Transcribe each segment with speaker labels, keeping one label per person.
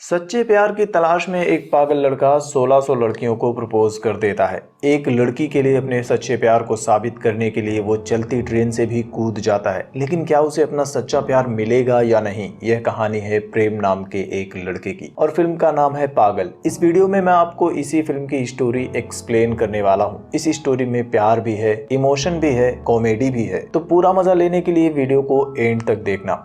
Speaker 1: सच्चे प्यार की तलाश में एक पागल लड़का 1600 लड़कियों को प्रपोज कर देता है। एक लड़की के लिए अपने सच्चे प्यार को साबित करने के लिए वो चलती ट्रेन से भी कूद जाता है, लेकिन क्या उसे अपना सच्चा प्यार मिलेगा या नहीं। यह कहानी है प्रेम नाम के एक लड़के की और फिल्म का नाम है पागल। इस वीडियो में मैं आपको इसी फिल्म की स्टोरी एक्सप्लेन करने वाला हूँ। इस स्टोरी में प्यार भी है, इमोशन भी है, कॉमेडी भी है, तो पूरा मजा लेने के लिए वीडियो को एंड तक देखना।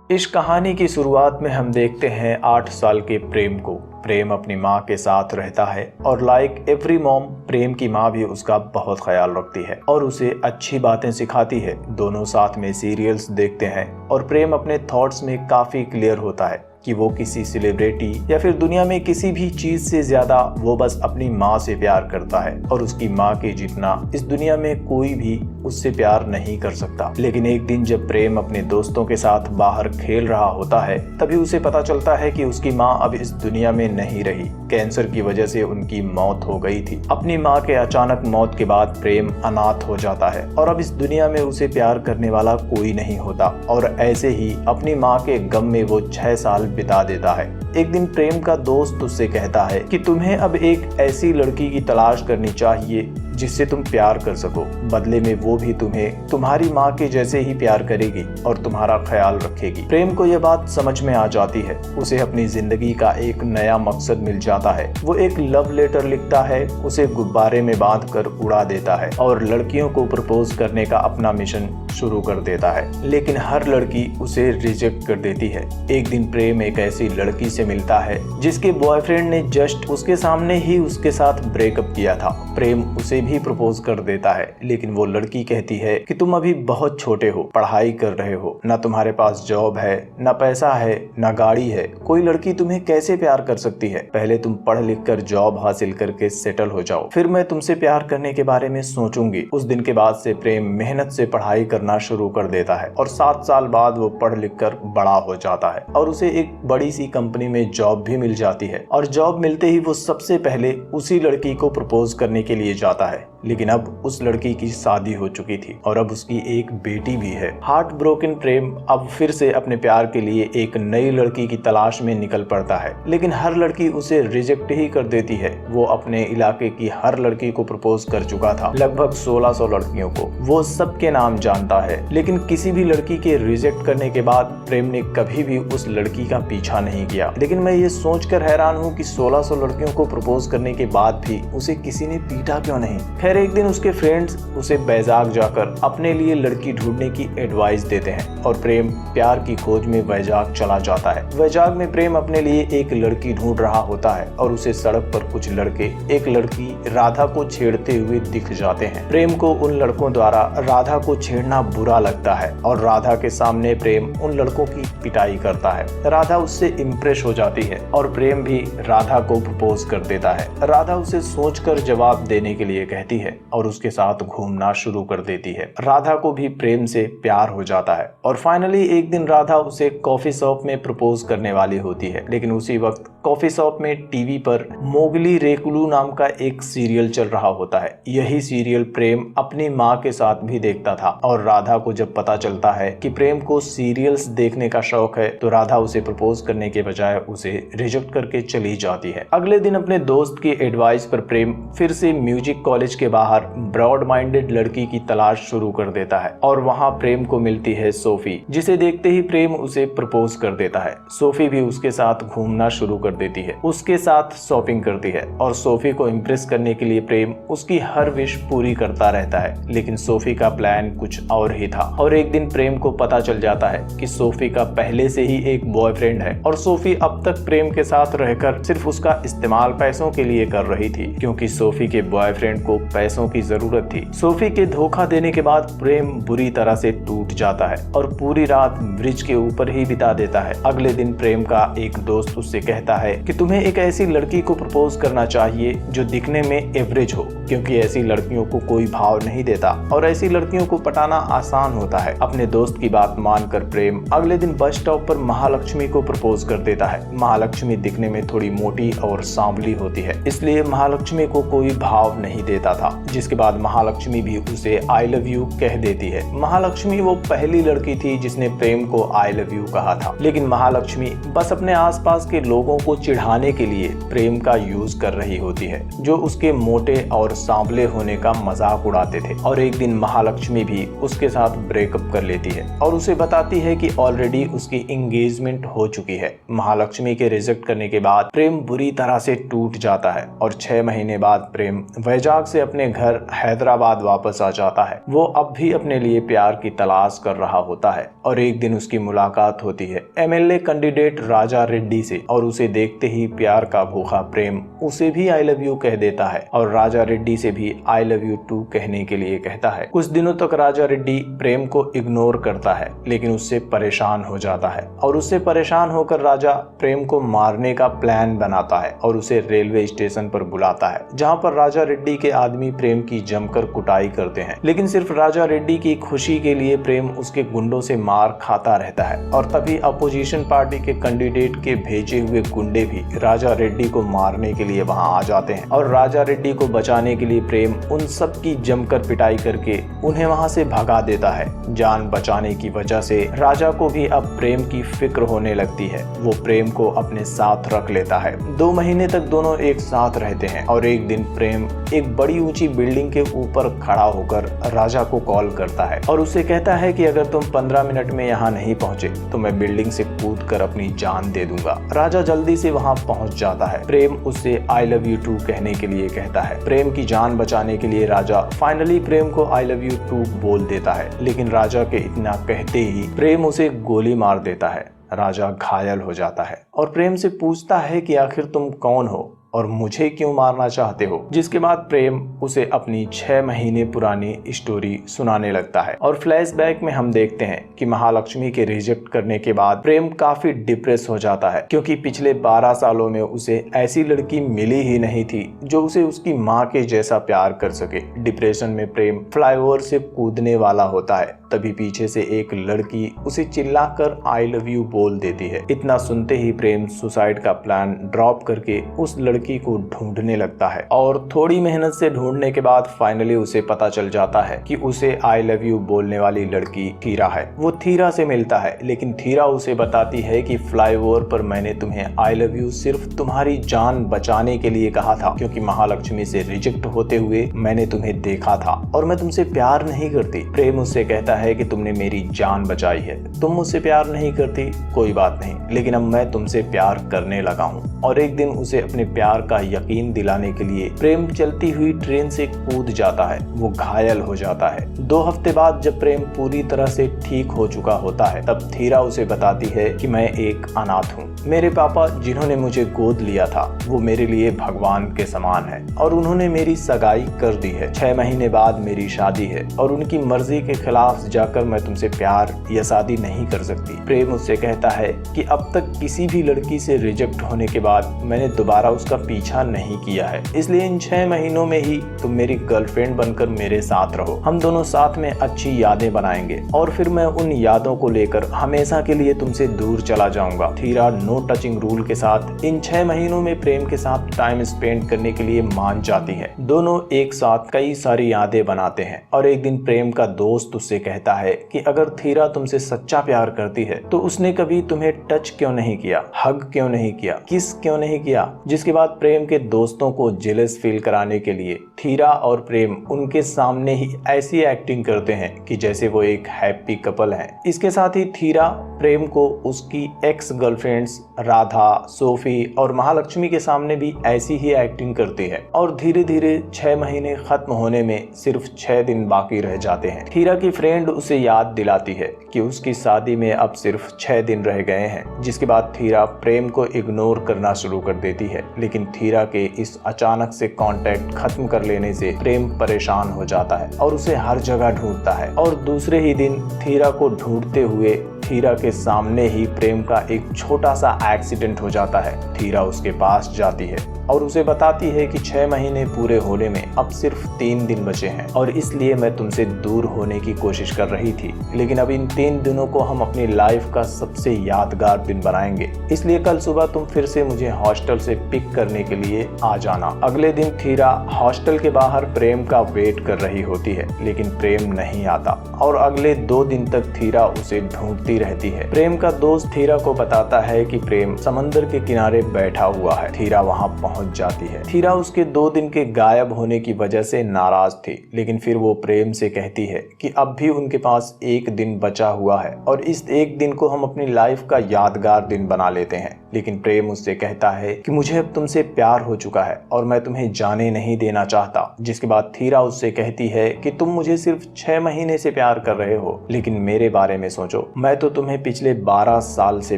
Speaker 1: इस कहानी की शुरुआत में हम देखते हैं 8 साल के प्रेम को। प्रेम अपनी माँ के साथ रहता है और लाइक एवरी मॉम प्रेम की माँ भी उसका बहुत ख्याल रखती है और उसे अच्छी बातें सिखाती है। दोनों साथ में सीरियल्स देखते हैं और प्रेम अपने थॉट्स में काफी क्लियर होता है कि वो किसी सेलिब्रिटी या फिर दुनिया में किसी भी चीज से ज्यादा वो बस अपनी माँ से प्यार करता है और उसकी माँ के जितना इस दुनिया में कोई भी उससे प्यार नहीं कर सकता। लेकिन एक दिन जब प्रेम अपने दोस्तों के साथ बाहर खेल रहा होता है, तभी उसे पता चलता है कि उसकी माँ अब इस दुनिया में नहीं रही। कैंसर की वजह से उनकी मौत हो गई थी। अपनी माँ के अचानक मौत के बाद प्रेम अनाथ हो जाता है और अब इस दुनिया में उसे प्यार करने वाला कोई नहीं होता और ऐसे ही अपनी माँ के गम में वो 6 साल बिता देता है। एक दिन प्रेम का दोस्त उससे कहता है कि तुम्हें अब एक ऐसी लड़की की तलाश करनी चाहिए जिससे तुम प्यार कर सको। बदले में वो भी तुम्हें तुम्हारी माँ के जैसे ही प्यार करेगी और तुम्हारा ख्याल रखेगी। प्रेम को यह बात समझ में आ जाती है। उसे अपनी जिंदगी का एक नया मकसद मिल जाता है। वो एक लव लेटर लिखता है, उसे गुब्बारे में बांधकर उड़ा देता है और लड़कियों को प्रपोज करने का अपना मिशन शुरू कर देता है। लेकिन हर लड़की उसे रिजेक्ट कर देती है। एक दिन प्रेम एक ऐसी लड़की से मिलता है जिसके बॉयफ्रेंड ने जस्ट उसके सामने ही उसके साथ ब्रेकअप किया था। प्रेम उसे भी प्रपोज कर देता है, लेकिन वो लड़की कहती है कि तुम अभी बहुत छोटे हो, पढ़ाई कर रहे हो, ना तुम्हारे पास जॉब है, ना पैसा है, ना गाड़ी है। कोई लड़की तुम्हें कैसे प्यार कर सकती है? पहले तुम पढ़ लिख कर जॉब हासिल करके सेटल हो जाओ, फिर मैं तुमसे प्यार करने के बारे में सोचूंगी। उस दिन के बाद से प्रेम मेहनत से पढ़ाई करना शुरू कर देता है और 7 साल बाद वो पढ़ लिख कर बड़ा हो जाता है और उसे एक बड़ी सी कंपनी में जॉब भी मिल जाती है। और जॉब मिलते ही वो सबसे पहले उसी लड़की को प्रपोज करने के लिए जाता है। लेकिन अब उस लड़की की शादी हो चुकी थी और अब उसकी एक बेटी भी है। हार्ट ब्रोकन प्रेम अब फिर से अपने प्यार के लिए एक नई लड़की की तलाश में निकल पड़ता है, लेकिन हर लड़की उसे रिजेक्ट ही कर देती है। वो अपने इलाके की हर लड़की को प्रपोज कर चुका था, लगभग 1600 लड़कियों को। वो सबके नाम जानता है, लेकिन किसी भी लड़की के रिजेक्ट करने के बाद प्रेम ने कभी भी उस लड़की का पीछा नहीं किया। लेकिन मैं ये सोचकर हैरान हूँ कि 1600 लड़कियों को प्रपोज करने के बाद भी उसे किसी ने पीटा क्यों नहीं। खैर, एक दिन उसके फ्रेंड्स उसे बैजाग जाकर अपने लिए लड़की ढूंढने की एडवाइस देते हैं और प्रेम प्यार की खोज में बैजाग चला जाता है। बैजाग में प्रेम अपने लिए एक लड़की ढूंढ रहा होता है और उसे सड़क पर कुछ लड़के एक लड़की राधा को छेड़ते हुए दिख जाते हैं। प्रेम को उन लड़कों द्वारा राधा को छेड़ना बुरा लगता है और राधा के सामने प्रेम उन लड़कों की पिटाई करता है। राधा उससे इम्प्रेस हो जाती है और प्रेम भी राधा को प्रपोज कर देता है। राधा उसे सोचकर जवाब देने के लिए कहती है और उसके साथ घूमना शुरू कर देती है। राधा को भी प्रेम से प्यार हो जाता है और फाइनली एक दिन राधा उसे कॉफी शॉप में प्रपोज करने वाली होती है। लेकिन उसी वक्त कॉफी शॉप में टीवी पर मोगली रेकुलू नाम का एक सीरियल चल रहा होता है। यही सीरियल प्रेम अपनी माँ के साथ भी देखता था और राधा को जब पता चलता है कि प्रेम को सीरियल्स देखने का शौक है, तो राधा उसे प्रपोज करने के बजाय उसे रिजेक्ट करके चली जाती है। अगले दिन अपने दोस्त की एडवाइस पर प्रेम फिर से म्यूजिक कॉलेज के बाहर ब्रॉड माइंडेड लड़की की तलाश शुरू कर देता है और वहां प्रेम को मिलती है सोफी, जिसे देखते ही प्रेम उसे प्रपोज कर देता है। सोफी भी उसके साथ घूमना शुरू कर देती है, उसके साथ शॉपिंग करती है और सोफी को इम्प्रेस करने के लिए प्रेम उसकी हर विश पूरी करता रहता है। लेकिन सोफी का प्लान कुछ और ही था और एक दिन प्रेम को पता चल जाता है कि सोफी का पहले से ही एक बॉयफ्रेंड है और सोफी अब तक प्रेम के साथ रहकर सिर्फ उसका इस्तेमाल पैसों के लिए कर रही थी, क्योंकि सोफी के बॉयफ्रेंड को पैसों की जरूरत थी। सोफी के धोखा देने के बाद प्रेम बुरी तरह से टूट जाता है और पूरी रात ब्रिज के ऊपर ही बिता देता है। अगले दिन प्रेम का एक दोस्त उससे कहता है कि तुम्हें एक ऐसी लड़की को प्रपोज करना चाहिए जो दिखने में एवरेज हो, क्योंकि ऐसी लड़कियों को कोई भाव नहीं देता और ऐसी लड़कियों को पटाना आसान होता है। अपने दोस्त की बात मानकर प्रेम अगले दिन बस स्टॉप पर महालक्ष्मी को प्रपोज कर देता है। महालक्ष्मी दिखने में थोड़ी मोटी और सांवली होती है, इसलिए महालक्ष्मी को कोई भाव नहीं देता था। जिसके बाद महालक्ष्मी भी उसे आई लव यू कह देती है। महालक्ष्मी वो पहली लड़की थी जिसने प्रेम को आई लव यू कहा था, लेकिन महालक्ष्मी बस अपने आसपास के लोगों को चिढ़ाने के लिए प्रेम का यूज कर रही होती है, जो उसके मोटे और सांवले होने का मजाक उड़ाते थे। और एक दिन महालक्ष्मी भी उसके साथ ब्रेकअप कर लेती है और उसे बताती है कि ऑलरेडी उसकी एंगेजमेंट हो चुकी है। महालक्ष्मी के रिजेक्ट करने के बाद प्रेम बुरी तरह से टूट जाता है और 6 महीने बाद प्रेम वैजाग से अपने घर हैदराबाद वापस आ जाता है। वो अब भी अपने लिए प्यार की तलाश कर रहा होता है और एक दिन उसकी मुलाकात होती है एमएलए कैंडिडेट राजा रेड्डी से, और उसे देखते ही प्यार का भूखा प्रेम उसे भी आई लव यू कह देता है और राजा रेड्डी से भी आई लव यू टू कहने के लिए कहता है। कुछ दिनों तक राजा रेड्डी प्रेम को इग्नोर करता है, लेकिन उससे परेशान हो जाता है और उससे परेशान होकर राजा प्रेम को मारने का प्लान बनाता है और उसे रेलवे स्टेशन पर बुलाता है, जहां पर राजा रेड्डी के आदमी प्रेम की जमकर कुटाई करते हैं। लेकिन सिर्फ राजा रेड्डी की खुशी के लिए प्रेम उसके गुंडों से मार खाता रहता है और तभी अपोजिशन पार्टी के कैंडिडेट के भेजे हुए गुंडे भी राजा रेड्डी को मारने के लिए वहां आ जाते हैं और राजा रेड्डी को बचाने के लिए प्रेम उन सब की जमकर पिटाई करके उन्हें वहां से भगा देता है। जान बचाने की वजह से राजा को भी अब प्रेम की फिक्र होने लगती है। वो प्रेम को अपने साथ रख लेता है। 2 महीने तक दोनों एक साथ रहते हैं और एक दिन प्रेम एक बड़ी ऊंची बिल्डिंग के ऊपर खड़ा होकर राजा को कॉल करता है और उसे कहता है कि अगर तुम 15 मिनट में यहाँ नहीं पहुंचे तो मैं बिल्डिंग से कूद कर अपनी जान दे दूंगा। राजा जल्दी से वहां पहुंच जाता है। प्रेम उससे आई लव यू टू कहने के लिए कहता है। प्रेम की जान बचाने के लिए राजा फाइनली प्रेम को आई लव यू टू बोल देता है, लेकिन राजा के इतना कहते ही प्रेम उसे गोली मार देता है। राजा घायल हो जाता है और प्रेम से पूछता है कि आखिर तुम कौन हो और मुझे क्यों मारना चाहते हो। जिसके बाद प्रेम उसे अपनी 6 महीने पुरानी स्टोरी सुनाने लगता है और फ्लैशबैक में हम देखते हैं कि महालक्ष्मी के रिजेक्ट करने के बाद प्रेम काफी डिप्रेस हो जाता है, क्योंकि पिछले 12 सालों में उसे ऐसी लड़की मिली ही नहीं थी जो उसे उसकी माँ के जैसा प्यार कर सके। डिप्रेशन में प्रेम फ्लाईओवर से कूदने वाला होता है, तभी पीछे से एक लड़की उसे चिल्लाकर आई लव यू बोल देती है। इतना सुनते ही प्रेम सुसाइड का प्लान ड्रॉप करके उस लड़की को ढूंढने लगता है और थोड़ी मेहनत से ढूंढने के बाद फाइनली उसे पता चल जाता है कि उसे आई लव यू बोलने वाली लड़की थीरा है। वो थीरा से मिलता है, लेकिन थीरा उसे बताती है कि फ्लाईओवर पर मैंने तुम्हें आई लव यू सिर्फ तुम्हारी जान बचाने के लिए कहा था, क्योंकि महालक्ष्मी से रिजेक्ट होते हुए मैंने तुम्हें देखा था और मैं तुमसे प्यार नहीं करती। प्रेम उससे कहता है कि तुमने मेरी जान बचाई है, तुम मुझसे प्यार नहीं करती कोई बात नहीं, लेकिन अब मैं तुमसे प्यार करने लगा हूँ। और एक दिन उसे अपने प्यार का यकीन दिलाने के लिए प्रेम चलती हुई ट्रेन से कूद जाता है। वो घायल हो जाता है। 2 हफ्ते बाद जब प्रेम पूरी तरह से ठीक हो चुका होता है, तब थीरा उसे बताती है कि मैं एक अनाथ हूँ। मेरे पापा जिन्होंने मुझे गोद लिया था वो मेरे लिए भगवान के समान है और उन्होंने मेरी सगाई कर दी है। 6 महीने बाद मेरी शादी है और उनकी मर्जी के खिलाफ जाकर मैं तुमसे प्यार या शादी नहीं कर सकती। प्रेम उससे कहता है कि अब तक किसी भी लड़की से रिजेक्ट होने के बाद मैंने दोबारा उसका पीछा नहीं किया है, इसलिए इन 6 महीनों में ही तुम मेरी गर्लफ्रेंड बनकर मेरे साथ रहो। हम दोनों साथ में अच्छी यादें बनाएंगे और फिर मैं उन यादों को लेकर हमेशा के लिए तुमसे दूर चला जाऊंगा। थीरा नो टचिंग रूल के साथ इन 6 महीनों में प्रेम के साथ टाइम स्पेंड करने के लिए मान जाती है। दोनों एक साथ कई सारी यादें बनाते हैं और एक दिन प्रेम का दोस्त उससे कहता है कि अगर थीरा तुमसे सच्चा प्यार करती है तो उसने कभी तुम्हें टच क्यों नहीं किया, हग क्यों नहीं किया, किस क्यों नहीं किया। जिसके बाद प्रेम के दोस्तों को जेलस फील कराने के लिए थीरा और प्रेम उनके सामने ही ऐसी एक्टिंग करते हैं कि जैसे वो एक हैप्पी कपल है। इसके साथ ही थीरा प्रेम को उसकी एक्स गर्लफ्रेंड्स राधा, सोफी और महालक्ष्मी के सामने भी ऐसी ही एक्टिंग करती है और धीरे धीरे 6 महीने खत्म होने में सिर्फ 6 दिन बाकी रह जाते हैं। थीरा की फ्रेंड उसे याद दिलाती है कि उसकी शादी में अब सिर्फ 6 दिन रह गए हैं। जिसके बाद थीरा प्रेम को इग्नोर करना मिलना शुरू कर देती है। लेकिन थीरा के इस अचानक से कांटेक्ट खत्म कर लेने से प्रेम परेशान हो जाता है और उसे हर जगह ढूंढता है। और दूसरे ही दिन थीरा को ढूंढते हुए थीरा के सामने ही प्रेम का एक छोटा सा एक्सीडेंट हो जाता है। थीरा उसके पास जाती है और उसे बताती है कि 6 महीने पूरे होने में अब सिर्फ 3 दिन बचे हैं और इसलिए मैं तुमसे दूर होने की कोशिश कर रही थी, लेकिन अब इन 3 दिनों को हम अपनी लाइफ का सबसे यादगार दिन बनाएंगे, इसलिए कल सुबह तुम फिर से मुझे हॉस्टल से पिक करने के लिए आ जाना। अगले दिन थीरा हॉस्टल के बाहर प्रेम का वेट कर रही होती है, लेकिन प्रेम नहीं आता और अगले 2 दिन तक थीरा उसे ढूंढती रहती है। प्रेम का दोस्त थीरा को बताता है कि प्रेम समंदर के किनारे बैठा हुआ है। थीरा वहां पहुंच जाती है। थीरा उसके 2 दिन के गायब होने की वजह से नाराज थी, लेकिन फिर वो प्रेम से कहती है कि अब भी उनके पास 1 दिन बचा हुआ है और इस 1 दिन को हम अपनी लाइफ का यादगार दिन बना लेते हैं। लेकिन प्रेम उससे कहता है कि मुझे अब तुमसे प्यार हो चुका है और मैं तुम्हें जाने नहीं देना चाहता। जिसके बाद थीरा उससे कहती है कि तुम मुझे सिर्फ 6 महीने से प्यार कर रहे हो, लेकिन मेरे बारे में सोचो, मैं तो तुम्हें पिछले 12 साल से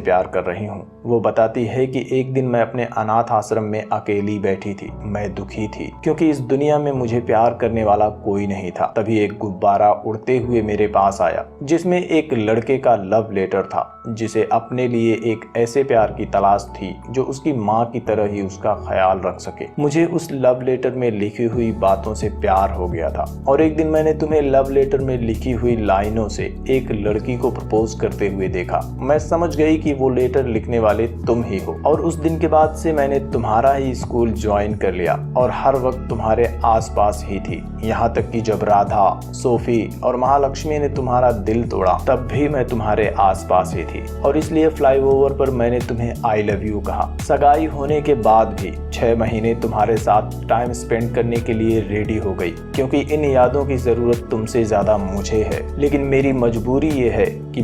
Speaker 1: प्यार कर रही हूँ। वो बताती है कि एक दिन मैं अपने अनाथ आश्रम में अकेली बैठी थी। मैं दुखी थी क्योंकि इस दुनिया में मुझे प्यार करने वाला कोई नहीं था। तभी एक गुब्बारा उड़ते हुए मेरे पास आया जिसमें एक लड़के का लव लेटर था, जिसे अपने लिए एक ऐसे प्यार की तलाश थी जो उसकी माँ की तरह ही उसका ख्याल रख सके। मुझे उस लव लेटर में लिखी हुई बातों से प्यार हो गया था और एक दिन मैंने तुम्हें लव लेटर में लिखी हुई लाइनों से एक लड़की को प्रपोज करते हुए देखा। मैं समझ गई कि वो लेटर लिखने वाले तुम ही हो और उस दिन के बाद से मैंने तुम्हारा ही स्कूल ज्वाइन कर लिया और हर वक्त तुम्हारे आसपास ही थी। यहाँ तक कि जब राधा, सोफी और महालक्ष्मी ने तुम्हारा दिल तोड़ा तब भी मैं तुम्हारे आसपास ही थी और इसलिए फ्लाईओवर पर मैंने तुम्हें आई लव यू कहा। सगाई होने के बाद भी 6 महीने तुम्हारे साथ टाइम स्पेंड करने के लिए रेडी हो गई क्योंकि इन यादों की जरूरत तुमसे ज्यादा मुझे है। लेकिन मेरी मजबूरी ये है कि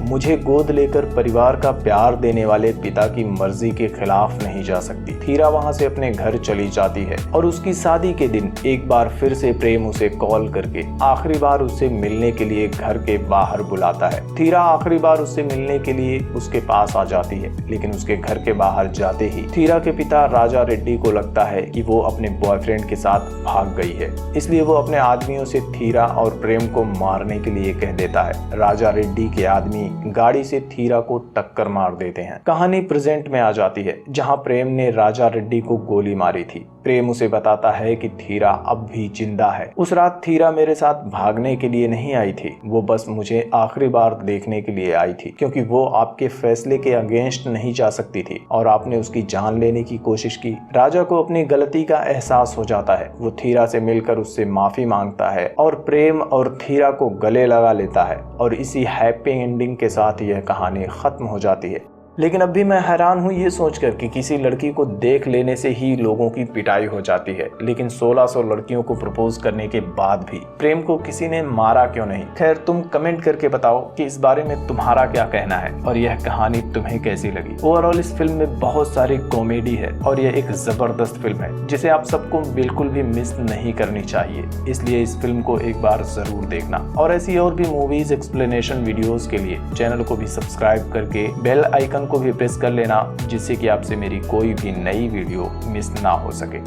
Speaker 1: मुझे गोद लेकर परिवार का प्यार देने वाले पिता की मर्जी के खिलाफ नहीं जा सकती। थीरा वहां से अपने घर चली जाती है और उसकी शादी के दिन एक बार फिर से प्रेम उसे कॉल करके आखिरी बार उससे मिलने के लिए घर के बाहर बुलाता है। थीरा आखिरी बार उससे मिलने के लिए उसके पास आ जाती है, लेकिन उसके घर के बाहर जाते ही थीरा के पिता राजा रेड्डी को लगता है कि वो अपने बॉयफ्रेंड के साथ भाग गई है, इसलिए वो अपने आदमियों से थीरा और प्रेम को मारने के लिए कह देता है। राजा रेड्डी के आदमी गाड़ी से थीरा को टक्कर मार देते हैं। कहानी प्रेजेंट में आ जाती है जहां प्रेम ने राजा रेड्डी को गोली मारी थी। प्रेम उसे बताता है कि थीरा अब भी जिंदा है। उस रात थीरा मेरे साथ भागने के लिए नहीं आई थी, वो बस मुझे आखिरी बार देखने के लिए आई थी क्योंकि वो आपके फैसले के अगेंस्ट नहीं जा सकती थी और आपने उसकी जान लेने की कोशिश की। राजा को अपनी गलती का एहसास हो जाता है। वो थीरा से मिलकर उससे माफी मांगता है और प्रेम और थीरा को गले लगा लेता है और इसी हैप्पी एंडिंग के साथ यह कहानी खत्म हो जाती है। लेकिन अब भी मैं हैरान हूँ ये सोचकर कि किसी लड़की को देख लेने से ही लोगों की पिटाई हो जाती है, लेकिन 1600 लड़कियों को प्रपोज करने के बाद भी प्रेम को किसी ने मारा क्यों नहीं। खैर, तुम कमेंट करके बताओ कि इस बारे में तुम्हारा क्या कहना है और यह कहानी तुम्हें कैसी लगी। ओवरऑल इस फिल्म में बहुत सारी कॉमेडी है और यह एक जबरदस्त फिल्म है जिसे आप सबको बिल्कुल भी मिस नहीं करनी चाहिए, इसलिए इस फिल्म को एक बार जरूर देखना। और ऐसी और भी मूवीज एक्सप्लेनेशन वीडियोस के लिए चैनल को भी सब्सक्राइब करके बेल आइकन को भी प्रेस कर लेना, जिससे कि आपसे मेरी कोई भी नई वीडियो मिस ना हो सके।